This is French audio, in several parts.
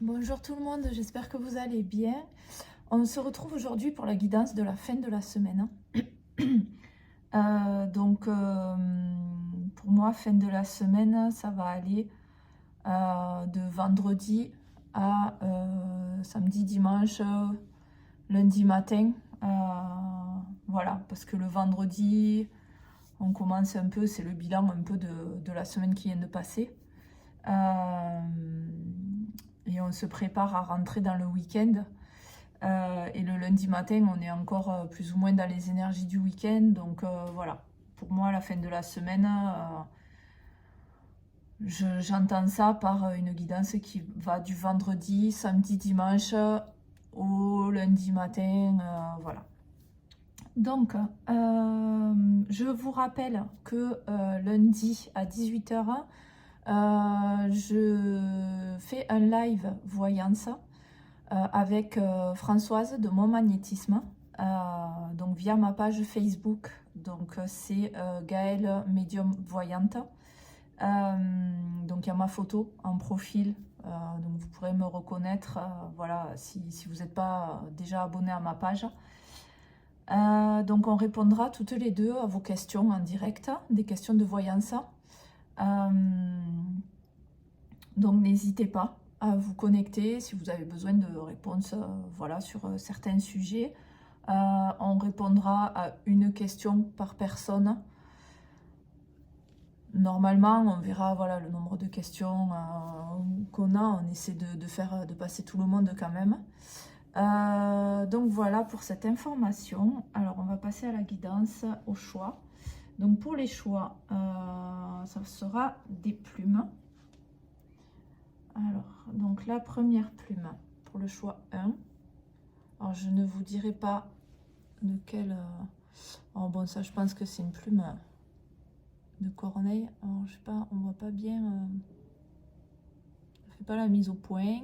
Bonjour tout le monde, j'espère que vous allez bien. On se retrouve aujourd'hui pour la guidance de la fin de la semaine. Pour moi, fin de la semaine, ça va aller de vendredi à samedi, dimanche, lundi matin. Euh, voilà, parce que le vendredi, on commence un peu, c'est le bilan un peu de la semaine qui vient de passer. Et on se prépare à rentrer dans le week-end. Et le lundi matin, on est encore plus ou moins dans les énergies du week-end. Donc voilà, pour moi, la fin de la semaine, j'entends ça par une guidance qui va du vendredi, samedi, dimanche au lundi matin. Voilà. Donc, je vous rappelle que lundi à 18h, je fais un live voyance avec Françoise de Mon Magnétisme, donc via ma page Facebook. Donc c'est Gaëlle Médium Voyante. Donc il y a ma photo en profil, donc vous pourrez me reconnaître, voilà, si vous n'êtes pas déjà abonné à ma page. Donc on répondra toutes les deux à vos questions en direct, des questions de voyance. Donc n'hésitez pas à vous connecter si vous avez besoin de réponses voilà, sur certains sujets. On répondra à une question par personne. Normalement, on verra voilà, le nombre de questions qu'on a. On essaie de passer tout le monde quand même. Donc voilà pour cette information. Alors on va passer à la guidance, au choix. Donc pour les choix, ça sera des plumes. Alors, donc la première plume pour le choix 1. Alors je ne vous dirai pas de quelle... Oh bon, ça je pense que c'est une plume de corneille. Alors je sais pas, on voit pas bien... Je fais pas la mise au point.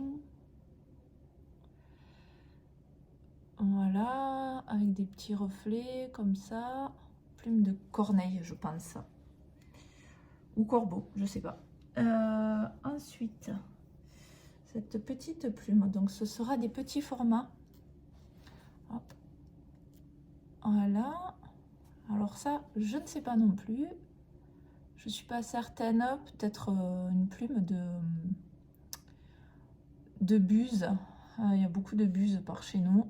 Voilà, avec des petits reflets comme ça. Plume de corneille, je pense. Ou corbeau, je sais pas. Ensuite, cette petite plume, donc ce sera des petits formats. Hop. Voilà. Alors ça, je ne sais pas non plus. Je suis pas certaine. Peut-être une plume de buse. Il y a beaucoup de buses par chez nous.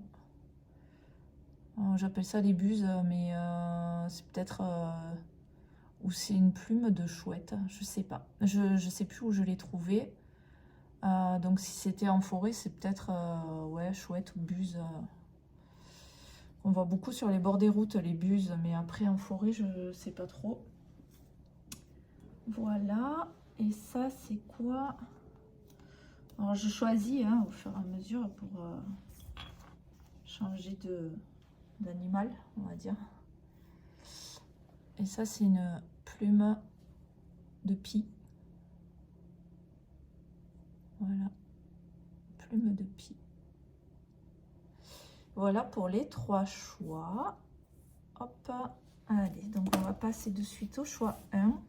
J'appelle ça les buses, mais c'est peut-être... ou c'est une plume de chouette, je sais pas. Je sais plus où je l'ai trouvée. Donc si c'était en forêt, c'est peut-être ouais, chouette ou buse. On voit beaucoup sur les bords des routes les buses, mais après en forêt, je sais pas trop. Voilà. Et ça, c'est quoi? Alors je choisis hein, au fur et à mesure pour changer d'animal, on va dire. Et ça, c'est une plume de pie. Voilà. Plume de pie. Voilà pour les 3 choix. Hop. Allez, donc on va passer de suite au choix 1.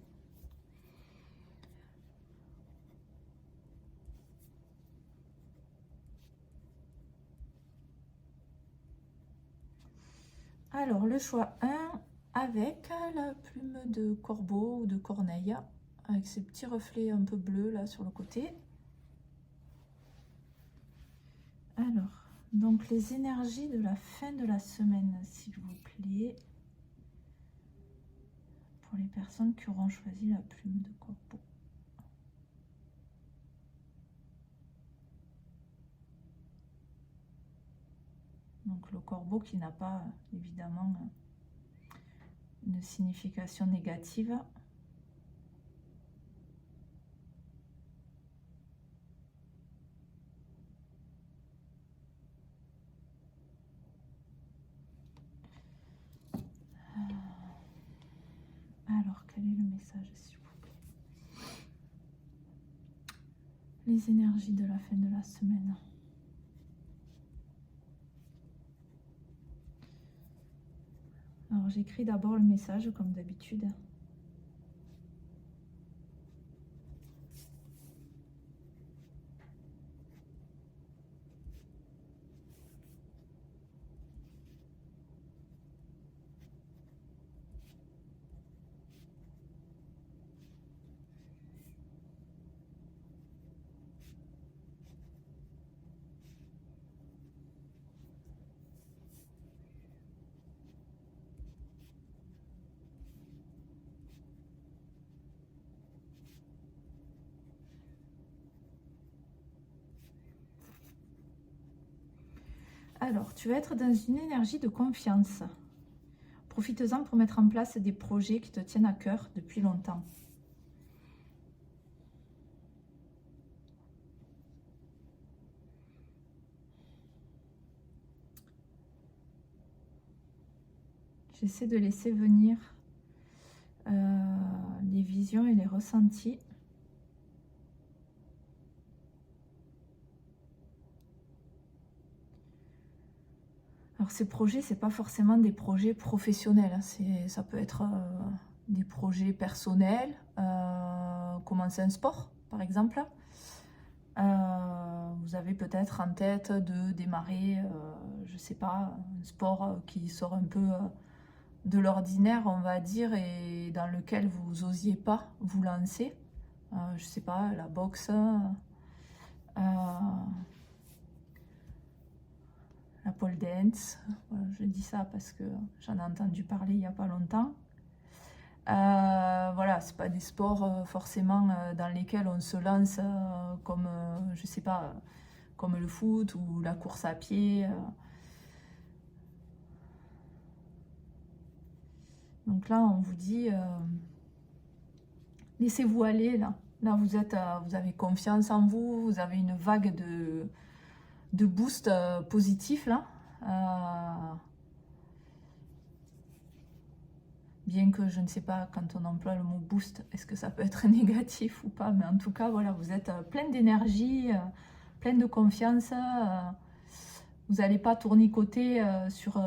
Alors, le choix 1 avec la plume de corbeau ou de corneille, avec ces petits reflets un peu bleus là sur le côté. Alors, donc les énergies de la fin de la semaine, s'il vous plaît, pour les personnes qui auront choisi la plume de corbeau. Donc le corbeau qui n'a pas évidemment une signification négative. Alors, quel est le message, s'il vous plaît? Les énergies de la fin de la semaine. Alors, j'écris d'abord le message, comme d'habitude. Alors, tu vas être dans une énergie de confiance. Profites-en pour mettre en place des projets qui te tiennent à cœur depuis longtemps. J'essaie de laisser venir les visions et les ressentis. Alors ces projets, c'est pas forcément des projets professionnels, hein. Ça peut être des projets personnels, commencer un sport par exemple. Vous avez peut-être en tête de démarrer, je sais pas, un sport qui sort un peu de l'ordinaire, on va dire, et dans lequel vous n'osiez pas vous lancer. Je sais pas, la boxe, la pole dance. Voilà, je dis ça parce que j'en ai entendu parler il n'y a pas longtemps. Voilà, c'est pas des sports forcément dans lesquels on se lance comme, je sais pas, comme le foot ou la course à pied. Donc là, on vous dit, laissez-vous aller là. Là, vous avez confiance en vous, vous avez une vague de boost positif là. Bien que je ne sais pas quand on emploie le mot boost, est-ce que ça peut être négatif ou pas, mais en tout cas, voilà, vous êtes plein d'énergie, plein de confiance. Vous n'allez pas tournicoter sur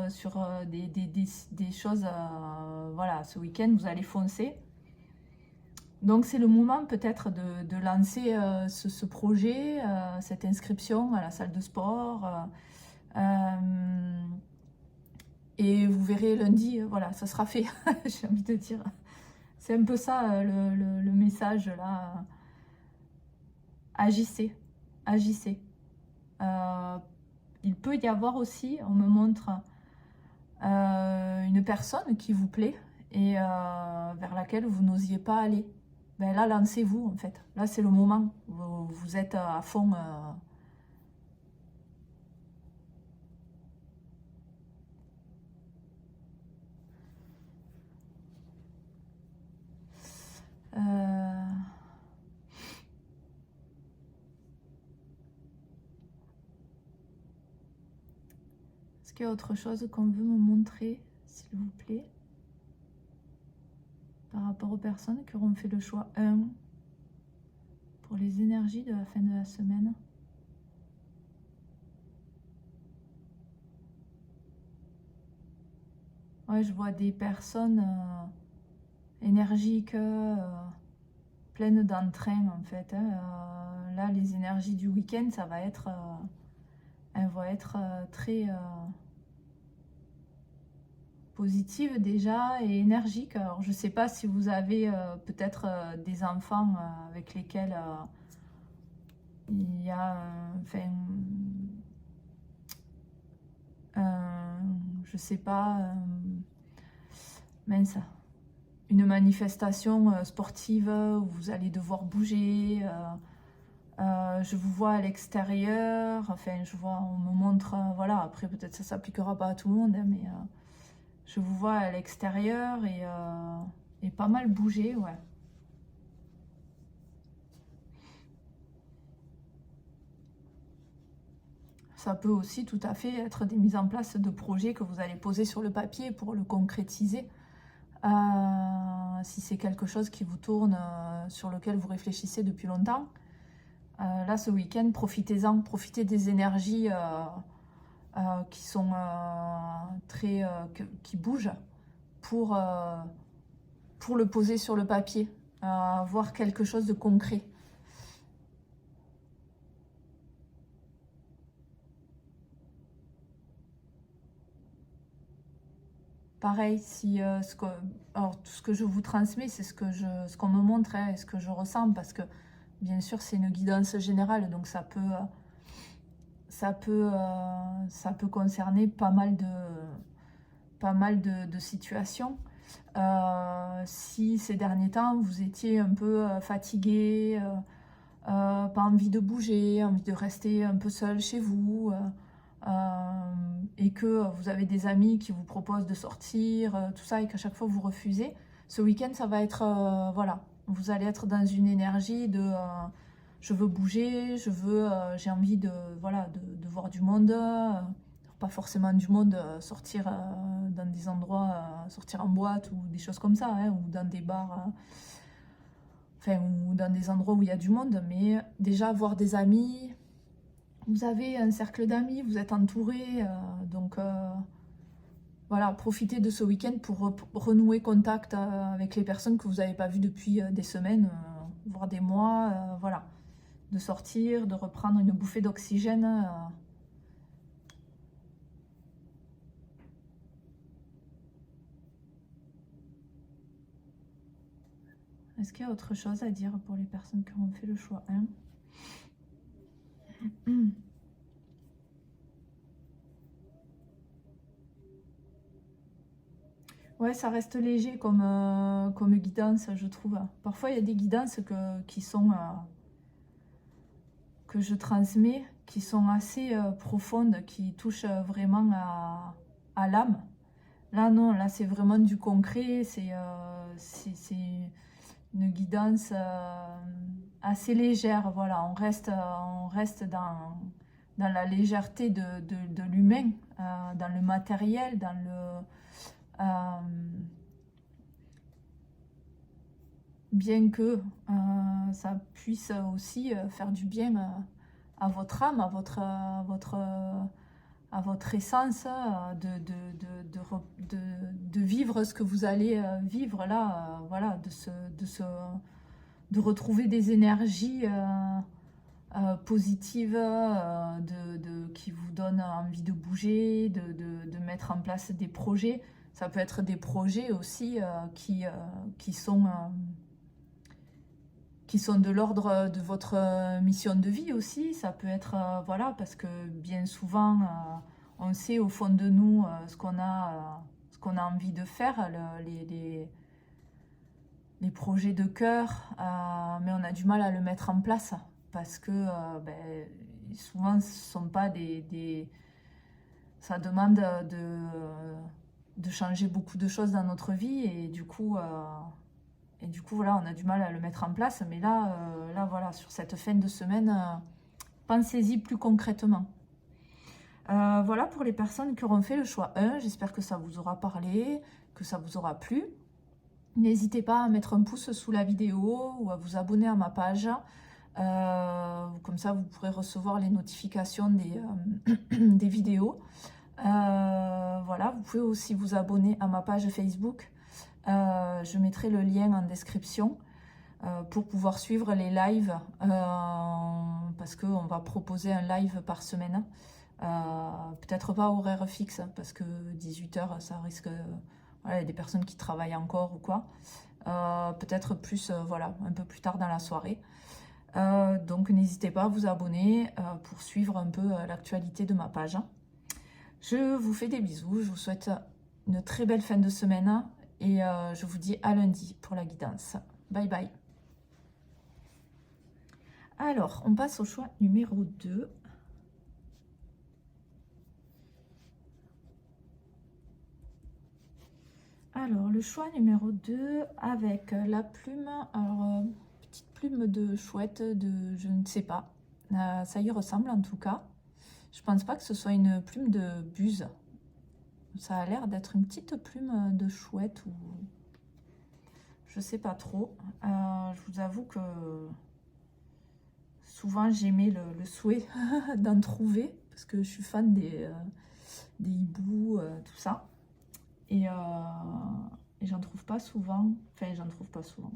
des choses. Voilà, ce week-end, vous allez foncer. Donc, c'est le moment peut-être de lancer ce projet, cette inscription à la salle de sport. Et vous verrez lundi, voilà, ça sera fait, j'ai envie de dire. C'est un peu ça le message là. Agissez, agissez. Il peut y avoir aussi, on me montre une personne qui vous plaît et vers laquelle vous n'osiez pas aller. Ben là, lancez-vous en fait. Là, c'est le moment. Vous êtes à fond. Est-ce qu'il y a autre chose qu'on veut me montrer, s'il vous plaît, par rapport aux personnes qui auront fait le choix 1 pour les énergies de la fin de la semaine? Ouais, je vois des personnes énergiques, pleines d'entrain en fait. Là, les énergies du week-end, ça va être, elles vont être très positives déjà et énergiques. Alors, je ne sais pas si vous avez peut-être des enfants avec lesquels il y a, enfin, je sais pas, mince, une manifestation sportive où vous allez devoir bouger. Je vous vois à l'extérieur, enfin je vois, on me montre, voilà, après peut-être ça s'appliquera pas à tout le monde, hein, mais je vous vois à l'extérieur et pas mal bouger, ouais. Ça peut aussi tout à fait être des mises en place de projets que vous allez poser sur le papier pour le concrétiser. Si c'est quelque chose qui vous tourne, sur lequel vous réfléchissez depuis longtemps. Là, ce week-end, profitez-en, profitez des énergies qui sont très, qui bougent pour le poser sur le papier, voir quelque chose de concret. Pareil, si alors tout ce que je vous transmets, c'est ce qu'on me montre, hein, et ce que je ressens, parce que bien sûr c'est une guidance générale, donc ça peut concerner pas mal de situations. Si ces derniers temps vous étiez un peu fatigué, pas envie de bouger, envie de rester un peu seul chez vous, et que vous avez des amis qui vous proposent de sortir, tout ça, et qu'à chaque fois vous refusez, ce week-end, ça va être, voilà, vous allez être dans une énergie de je veux bouger, j'ai envie de, voilà, de voir du monde, pas forcément du monde, sortir dans des endroits, sortir en boîte ou des choses comme ça, hein, ou dans des bars, enfin, ou dans des endroits où il y a du monde, mais déjà voir des amis, vous avez un cercle d'amis, vous êtes entouré, donc voilà, profitez de ce week-end pour renouer contact avec les personnes que vous n'avez pas vues depuis des semaines, voire des mois, voilà. De sortir, de reprendre une bouffée d'oxygène. Est-ce qu'il y a autre chose à dire pour les personnes qui ont fait le choix 1? Ouais, ça reste léger comme guidance, je trouve. Parfois, il y a des guidances qui sont, que je transmets, qui sont assez profondes, qui touchent vraiment à l'âme. Là, non, là, c'est vraiment du concret, c'est une guidance assez légère, voilà, on reste dans la légèreté de l'humain, dans le matériel, dans le... bien que ça puisse aussi faire du bien à votre âme, à votre essence, de vivre ce que vous allez vivre là, voilà, de retrouver des énergies positives qui vous donnent envie de bouger, de mettre en place des projets. Ça peut être des projets aussi qui sont de l'ordre de votre mission de vie aussi. Ça peut être, voilà, parce que bien souvent, on sait au fond de nous ce qu'on a envie de faire, les projets de cœur, mais on a du mal à le mettre en place parce que ben, souvent, ce ne sont pas ça demande de changer beaucoup de choses dans notre vie et du coup... voilà, on a du mal à le mettre en place. Mais là, voilà, sur cette fin de semaine, pensez-y plus concrètement. Voilà pour les personnes qui auront fait le choix 1. J'espère que ça vous aura parlé, que ça vous aura plu. N'hésitez pas à mettre un pouce sous la vidéo ou à vous abonner à ma page. Comme ça, vous pourrez recevoir les notifications des vidéos. Voilà, vous pouvez aussi vous abonner à ma page Facebook. Je mettrai le lien en description pour pouvoir suivre les lives parce qu'on va proposer un live par semaine. Peut-être pas horaire fixe parce que 18h ça risque... voilà, il y a des personnes qui travaillent encore ou quoi. Peut-être plus, voilà, un peu plus tard dans la soirée. Donc n'hésitez pas à vous abonner pour suivre un peu l'actualité de ma page. Je vous fais des bisous, je vous souhaite une très belle fin de semaine. Et je vous dis à lundi pour la guidance. Bye bye. Alors, on passe au choix numéro 2. Alors, le choix numéro 2 avec la plume. Alors, petite plume de chouette, de je ne sais pas. Ça y ressemble en tout cas. Je pense pas que ce soit une plume de buse. Ça a l'air d'être une petite plume de chouette ou... Je sais pas trop. Je vous avoue que souvent j'aimais le souhait d'en trouver parce que je suis fan des hiboux, tout ça. Et j'en trouve pas souvent. Enfin, j'en trouve pas souvent.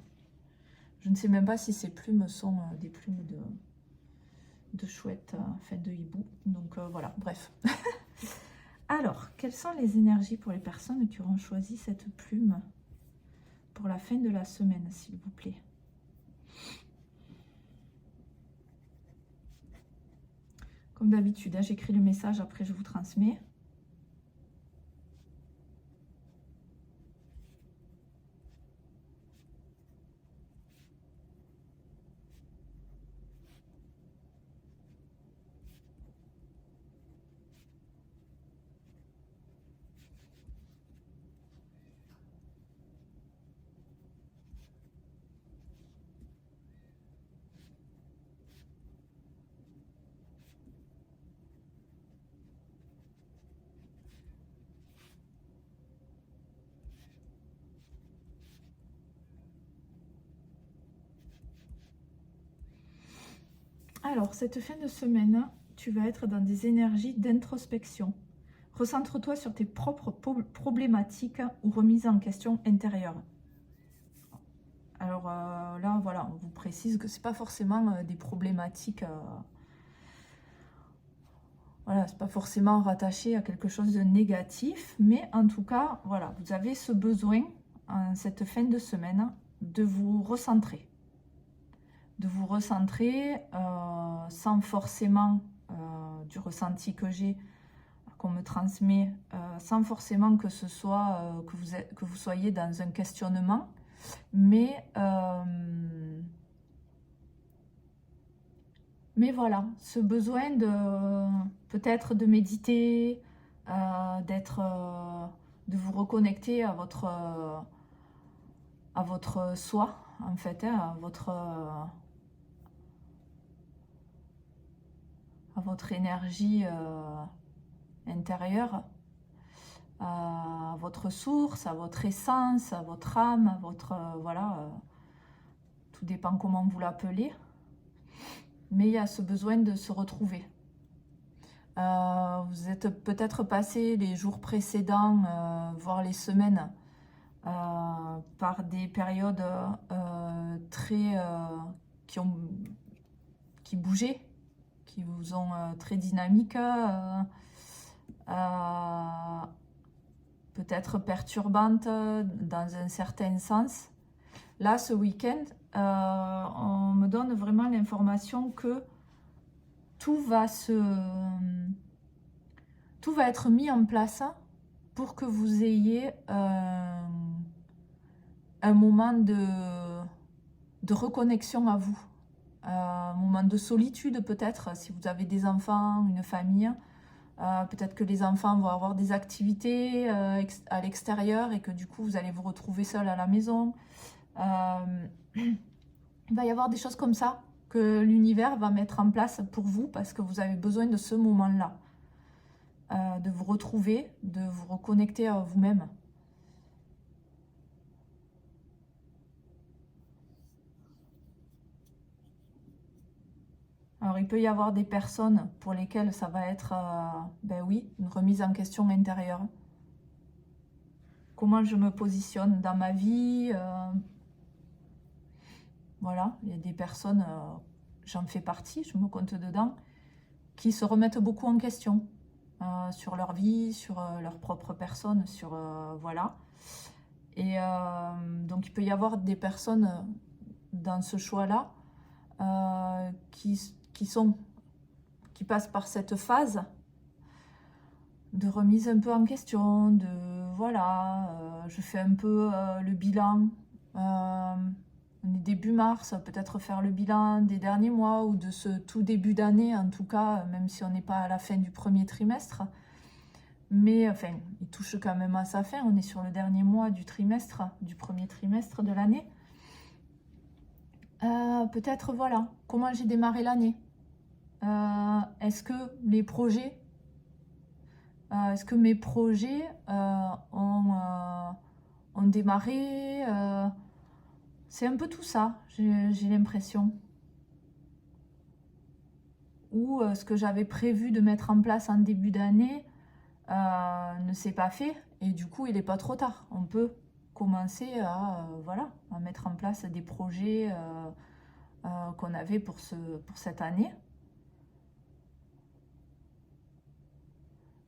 Je ne sais même pas si ces plumes sont des plumes de chouette, enfin de hibou. Donc voilà, bref. Alors, quelles sont les énergies pour les personnes qui auront choisi cette plume pour la fin de la semaine, s'il vous plaît? Comme d'habitude, hein, j'écris le message, après je vous transmets. Alors, cette fin de semaine, tu vas être dans des énergies d'introspection. Recentre-toi sur tes propres problématiques ou remises en question intérieures. Alors là, voilà, on vous précise que c'est pas forcément des problématiques... voilà, c'est pas forcément rattaché à quelque chose de négatif, mais en tout cas, voilà, vous avez ce besoin, en cette fin de semaine, de vous recentrer. De vous recentrer sans forcément, du ressenti que j'ai, qu'on me transmet, sans forcément que ce soit, que vous soyez dans un questionnement, mais voilà, ce besoin de peut-être de méditer, de vous reconnecter à votre soi, en fait, hein, à votre énergie intérieure, à votre source, à votre essence, à votre âme, à votre voilà, tout dépend comment vous l'appelez. Mais il y a ce besoin de se retrouver. Vous êtes peut-être passé les jours précédents, voire les semaines, par des périodes très qui bougeaient, qui vous ont très dynamique, peut-être perturbantes dans un certain sens. Là, ce week-end, on me donne vraiment l'information que tout va être mis en place pour que vous ayez un moment de reconnexion à vous. Un moment de solitude peut-être, si vous avez des enfants, une famille. Peut-être que les enfants vont avoir des activités à l'extérieur et que du coup, vous allez vous retrouver seul à la maison. Il va y avoir des choses comme ça que l'univers va mettre en place pour vous parce que vous avez besoin de ce moment-là. De vous retrouver, de vous reconnecter à vous-même. Alors, il peut y avoir des personnes pour lesquelles ça va être, ben oui, une remise en question intérieure. Comment je me positionne dans ma vie, voilà, il y a des personnes, j'en fais partie, je me compte dedans, qui se remettent beaucoup en question sur leur vie, sur leur propre personne, sur voilà. Et donc il peut y avoir des personnes dans ce choix-là qui passent par cette phase de remise un peu en question, de voilà, je fais un peu le bilan. On est début mars, peut-être faire le bilan des derniers mois ou de ce tout début d'année, en tout cas, même si on n'est pas à la fin du premier trimestre. Mais enfin, il touche quand même à sa fin, on est sur le dernier mois du trimestre, du premier trimestre de l'année. Peut-être, voilà, comment j'ai démarré l'année. Est-ce que mes projets ont démarré c'est un peu tout ça, j'ai l'impression. Ou ce que j'avais prévu de mettre en place en début d'année ne s'est pas fait. Et du coup, il n'est pas trop tard. On peut commencer voilà, à mettre en place des projets qu'on avait pour cette année.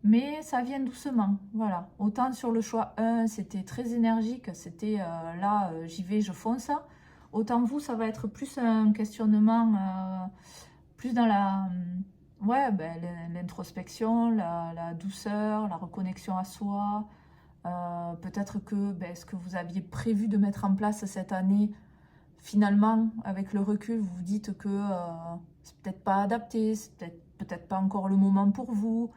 Mais ça vient doucement, voilà. Autant sur le choix 1, c'était très énergique, c'était là, j'y vais, je fonce. Autant vous, ça va être plus un questionnement, plus dans la, ouais, ben, l'introspection, la douceur, la reconnexion à soi. Peut-être que ce que vous aviez prévu de mettre en place cette année, finalement, avec le recul, vous vous dites que c'est peut-être pas adapté, c'est peut-être pas encore le moment pour vous.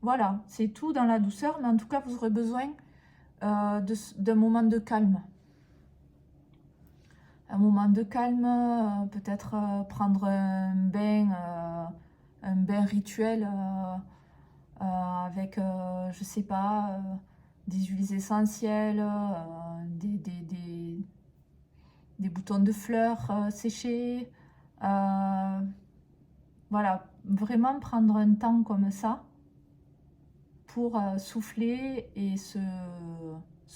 Voilà, c'est tout dans la douceur, mais en tout cas, vous aurez besoin d'un moment de calme. Un moment de calme, peut-être prendre un bain rituel avec, je sais pas, des huiles essentielles, des boutons de fleurs séchés, Voilà, vraiment prendre un temps comme ça pour souffler et se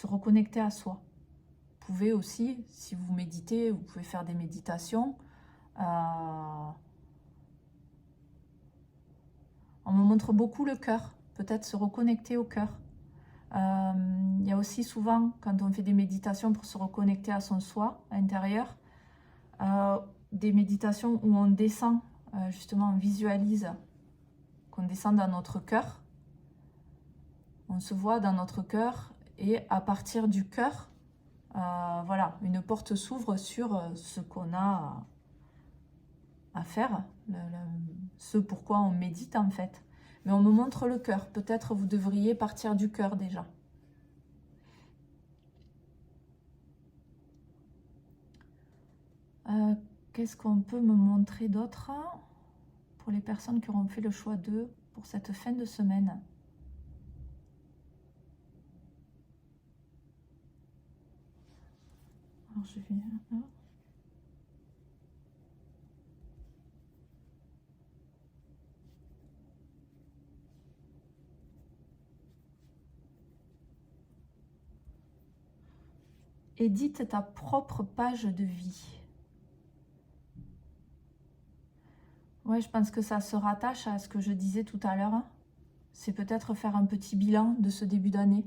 reconnecter à soi. Vous pouvez aussi, si vous méditez, vous pouvez faire des méditations. On me montre beaucoup le cœur, peut-être se reconnecter au cœur. Il y a aussi souvent, quand on fait des méditations pour se reconnecter à son soi intérieur, des méditations où on descend, justement on visualise qu'on descend dans notre cœur. On se voit dans notre cœur et à partir du cœur, voilà, une porte s'ouvre sur ce qu'on a à faire, ce pourquoi on médite en fait. Mais on me montre le cœur. Peut-être vous devriez partir du cœur déjà. Qu'est-ce qu'on peut me montrer d'autre pour les personnes qui auront fait le choix d'eux pour cette fin de semaine? Alors je vais... Édite ta propre page de vie. Ouais, je pense que ça se rattache à ce que je disais tout à l'heure. C'est peut-être faire un petit bilan de ce début d'année.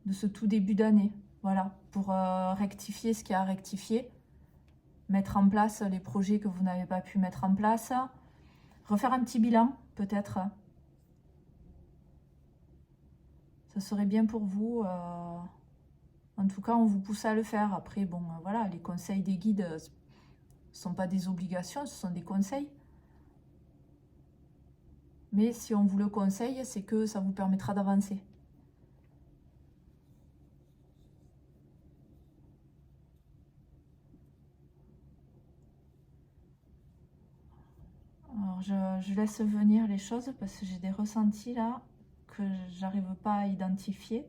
De ce tout début d'année. Voilà, pour rectifier ce qui a rectifié. Mettre en place les projets que vous n'avez pas pu mettre en place. Refaire un petit bilan, peut-être. Ça serait bien pour vous. En tout cas, on vous pousse à le faire. Après, bon, voilà, les conseils des guides ne sont pas des obligations, ce sont des conseils. Mais si on vous le conseille, c'est que ça vous permettra d'avancer. Alors, je laisse venir les choses parce que j'ai des ressentis là que j'arrive pas à identifier.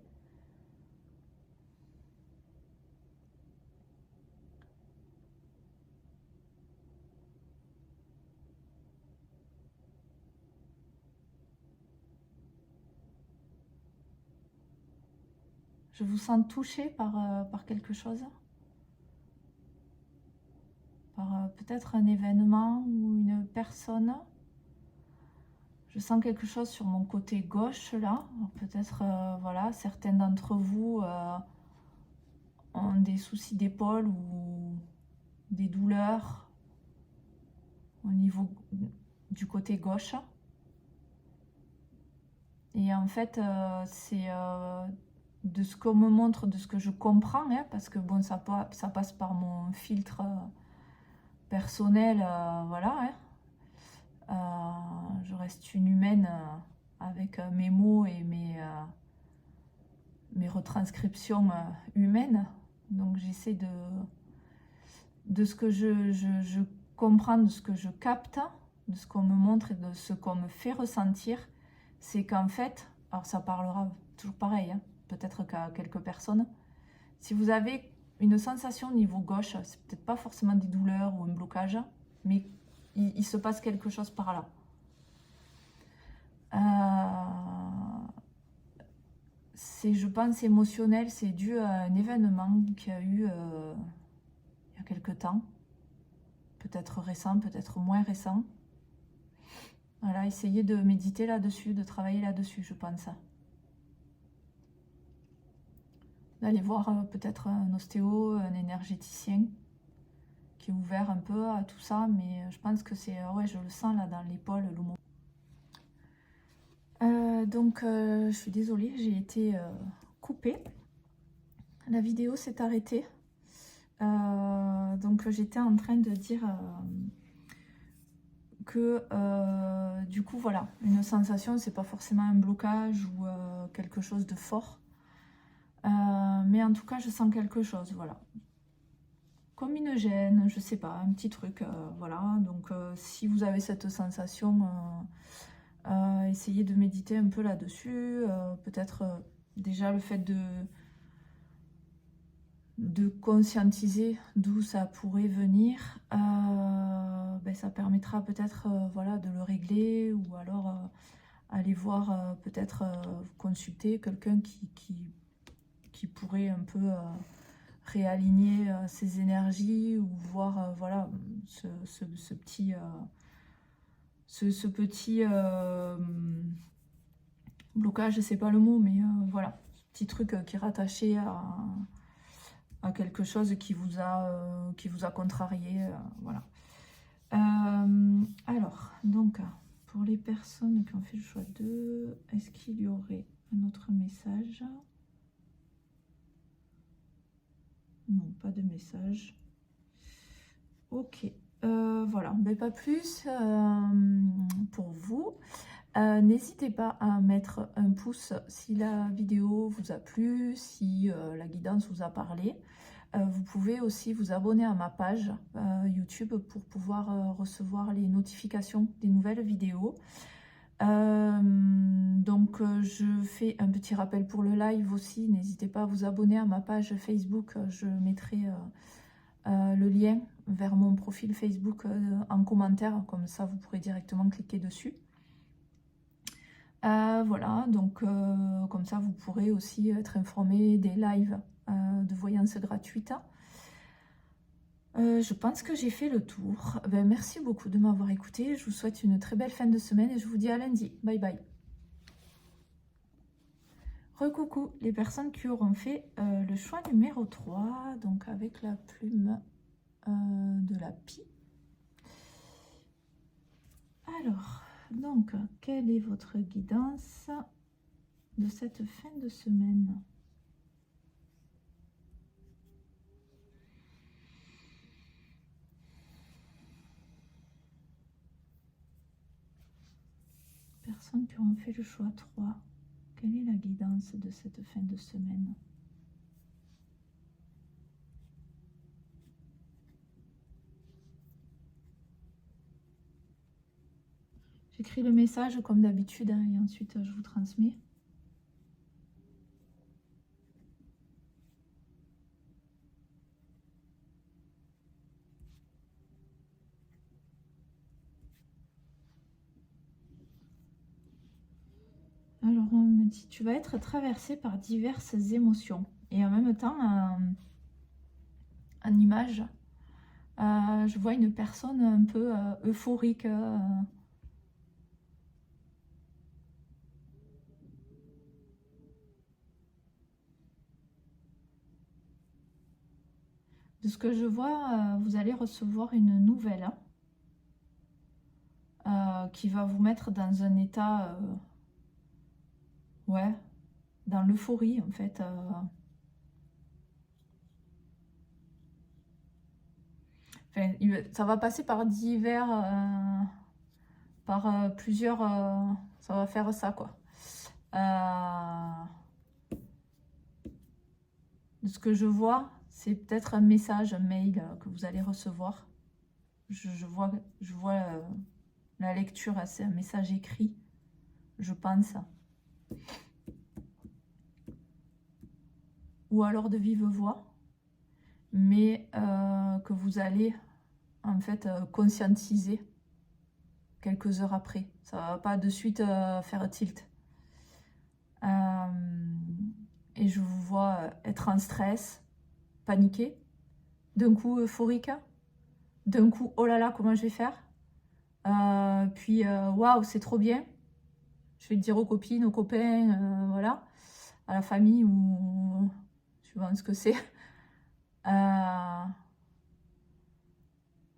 Je vous sens touché par quelque chose. Par peut-être un événement ou une personne. Je sens quelque chose sur mon côté gauche là. Peut-être, voilà, certains d'entre vous ont des soucis d'épaule ou des douleurs au niveau du côté gauche. Et en fait, c'est de ce qu'on me montre, de ce que je comprends, hein, parce que bon, ça passe par mon filtre personnel, voilà. Hein. Je reste une humaine avec mes mots et mes retranscriptions humaines. Donc j'essaie de ce que je comprends, de ce que je capte, de ce qu'on me montre et de ce qu'on me fait ressentir, c'est qu'en fait, alors ça parlera toujours pareil, hein, peut-être qu'à quelques personnes, si vous avez une sensation au niveau gauche, c'est peut-être pas forcément des douleurs ou un blocage, mais il se passe quelque chose par là. C'est, je pense, émotionnel, c'est dû à un événement qu'il y a eu il y a quelque temps, peut-être récent, peut-être moins récent. Voilà, essayez de méditer là-dessus, de travailler là-dessus, je pense. D'aller voir peut-être un ostéo, un énergéticien qui est ouvert un peu à tout ça, mais je pense que c'est, ouais, je le sens là dans l'épaule, le mot. Donc, je suis désolée, j'ai été coupée. La vidéo s'est arrêtée. Donc, j'étais en train de dire que, du coup, voilà, une sensation, c'est pas forcément un blocage ou quelque chose de fort. Mais en tout cas, je sens quelque chose, voilà. Comme une gêne, je sais pas, un petit truc, voilà. Donc, si vous avez cette sensation, essayez de méditer un peu là-dessus. Peut-être déjà le fait de conscientiser d'où ça pourrait venir, ben, ça permettra peut-être voilà, de le régler, ou alors aller voir, peut-être consulter quelqu'un qui pourrait un peu réaligner ses énergies, ou voir voilà, ce petit, ce petit blocage, c'est pas le mot, mais voilà, ce petit truc qui est rattaché à quelque chose qui vous a contrarié, voilà. Alors, donc, pour les personnes qui ont fait le choix de, est-ce qu'il y aurait un autre message? Non, pas de message. Ok, voilà, mais pas plus pour vous. N'hésitez pas à mettre un pouce si la vidéo vous a plu, si la guidance vous a parlé. Vous pouvez aussi vous abonner à ma page YouTube pour pouvoir recevoir les notifications des nouvelles vidéos. Donc je fais un petit rappel pour le live aussi. N'hésitez pas à vous abonner à ma page Facebook. Je mettrai le lien vers mon profil Facebook en commentaire. Comme ça, vous pourrez directement cliquer dessus. Voilà, donc comme ça, vous pourrez aussi être informé des lives de voyance gratuite. Je pense que j'ai fait le tour. Ben, merci beaucoup de m'avoir écouté. Je vous souhaite une très belle fin de semaine et je vous dis à lundi. Bye bye. Recoucou les personnes qui auront fait le choix numéro 3, donc avec la plume de la pie. Alors, donc, quelle est votre guidance de cette fin de semaine ? Personnes qui auront fait le choix 3, quelle est la guidance de cette fin de semaine ? J'écris le message comme d'habitude et ensuite je vous transmets. Alors on me dit, tu vas être traversé par diverses émotions et en même temps, en image, je vois une personne un peu euphorique. De ce que je vois, vous allez recevoir une nouvelle qui va vous mettre dans un état, ouais, dans l'euphorie en fait. Enfin, ça va passer par plusieurs, ça va faire ça quoi. De ce que je vois, c'est peut-être un message, un mail que vous allez recevoir. Je vois la lecture, c'est un message écrit, je pense. Ou alors de vive voix, mais que vous allez en fait conscientiser quelques heures après. Ça va pas de suite faire tilt. Et je vous vois être en stress, paniqué, d'un coup euphorique, d'un coup oh là là comment je vais faire, puis waouh c'est trop bien, je vais le dire aux copines, aux copains, voilà, à la famille ou suivant ce que c'est.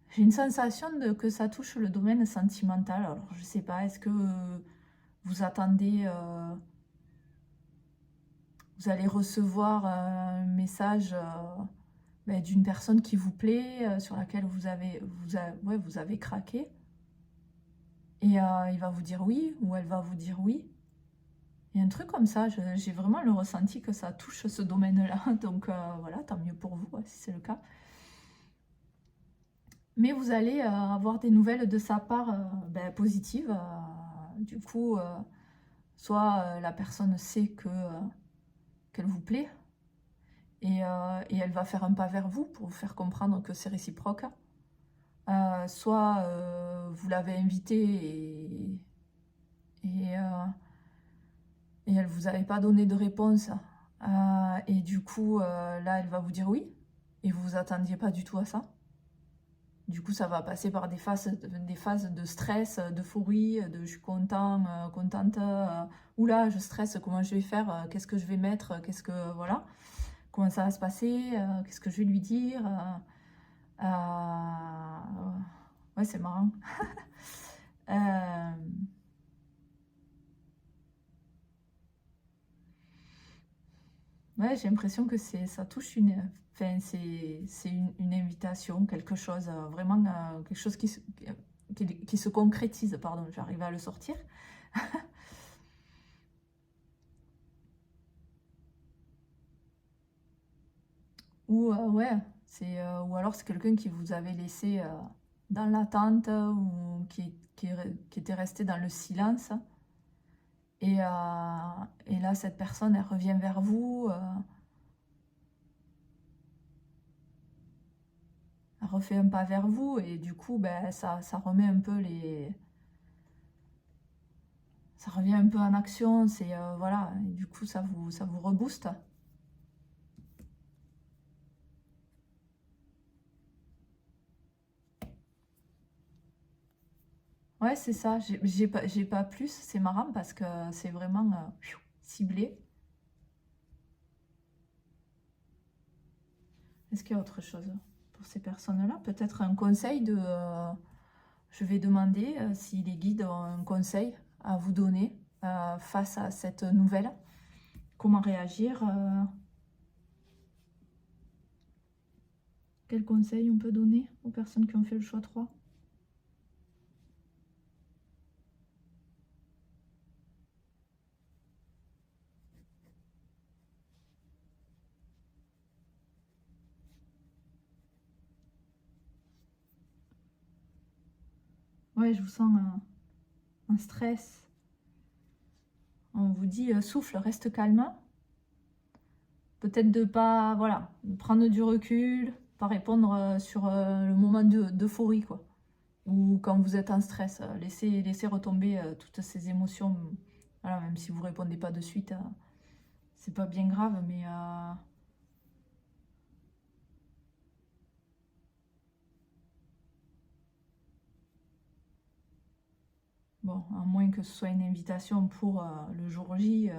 J'ai une sensation que ça touche le domaine sentimental. Alors je sais pas, est-ce que vous attendez, vous allez recevoir un message ben, d'une personne qui vous plaît, sur laquelle vous avez craqué. Et il va vous dire oui, ou elle va vous dire oui. Il y a un truc comme ça, j'ai vraiment le ressenti que ça touche ce domaine-là. Donc voilà, tant mieux pour vous, si c'est le cas. Mais vous allez avoir des nouvelles de sa part ben, positives. Du coup, soit la personne sait qu'elle vous plaît, et elle va faire un pas vers vous pour vous faire comprendre que c'est réciproque. Soit vous l'avez invitée et elle vous avait pas donné de réponse. Et du coup, là, elle va vous dire oui. Et vous vous attendiez pas du tout à ça. Du coup, ça va passer par des phases de stress, d'euphorie, de je suis content, contente, oula, je stresse, comment je vais faire, qu'est-ce que je vais mettre, qu'est-ce que, voilà, comment ça va se passer, qu'est-ce que je vais lui dire. Ouais, c'est marrant. Euh, Ouais, j'ai l'impression que ça touche enfin, c'est une invitation, quelque chose, vraiment, quelque chose qui se concrétise, pardon, j'arrive à le sortir. Ou, ouais, ou alors c'est quelqu'un qui vous avait laissé dans l'attente ou qui était resté dans le silence. Et là, cette personne, elle revient vers vous. Elle refait un pas vers vous et du coup ben, ça remet un peu ça revient un peu en action, c'est voilà, et du coup ça vous rebooste. Ouais, c'est ça, j'ai pas plus, c'est marrant parce que c'est vraiment ciblé. Est-ce qu'il y a autre chose pour ces personnes-là? Peut-être un conseil je vais demander si les guides ont un conseil à vous donner face à cette nouvelle. Comment réagir Quel conseil on peut donner aux personnes qui ont fait le choix 3? Ouais, je vous sens un stress. On vous dit souffle, reste calme. Peut-être de pas, voilà, de prendre du recul, pas répondre sur le moment d'euphorie, quoi. Ou quand vous êtes en stress, laissez retomber toutes ces émotions. Voilà, même si vous répondez pas de suite, c'est pas bien grave, mais bon, à moins que ce soit une invitation pour le jour J,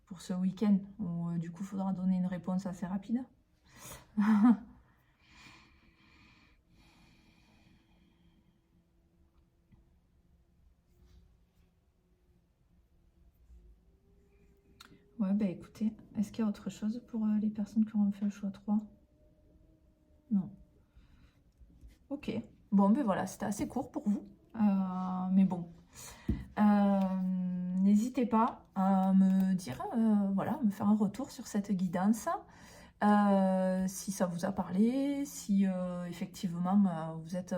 pour ce week-end, où du coup, il faudra donner une réponse assez rapide. Ouais, bah écoutez, est-ce qu'il y a autre chose pour les personnes qui ont fait le choix 3? Non. Ok. Bon, ben voilà, c'était assez court pour vous. Mais bon. Euh, N'hésitez pas à me dire, voilà, me faire un retour sur cette guidance. Si ça vous a parlé, si effectivement vous êtes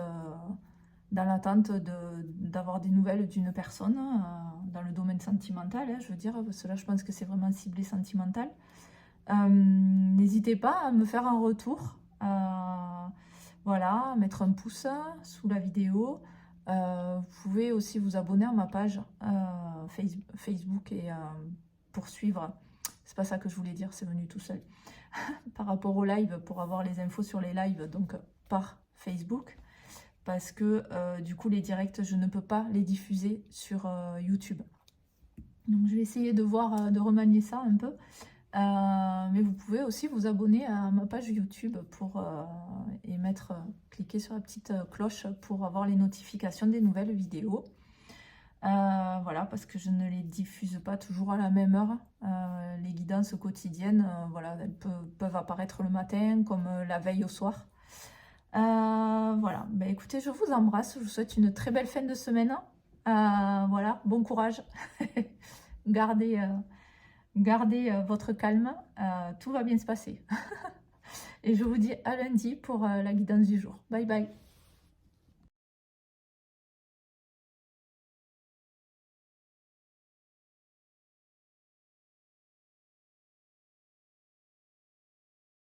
dans l'attente d'avoir des nouvelles d'une personne dans le domaine sentimental, hein, je veux dire, parce que là je pense que c'est vraiment ciblé sentimental. N'hésitez pas à me faire un retour, voilà, mettre un pouce sous la vidéo. Vous pouvez aussi vous abonner à ma page Facebook et poursuivre. C'est pas ça que je voulais dire, c'est venu tout seul. Par rapport au live, pour avoir les infos sur les lives, donc par Facebook. Parce que du coup, les directs, je ne peux pas les diffuser sur YouTube. Donc je vais essayer de voir, de remanier ça un peu. Mais vous pouvez aussi vous abonner à ma page YouTube et cliquer sur la petite cloche pour avoir les notifications des nouvelles vidéos. Voilà, parce que je ne les diffuse pas toujours à la même heure. Les guidances quotidiennes, voilà, elles peuvent apparaître le matin comme la veille au soir. Voilà, ben, écoutez, je vous embrasse, je vous souhaite une très belle fin de semaine. Voilà, bon courage. Gardez, votre calme, tout va bien se passer. Et je vous dis à lundi pour la guidance du jour. Bye bye.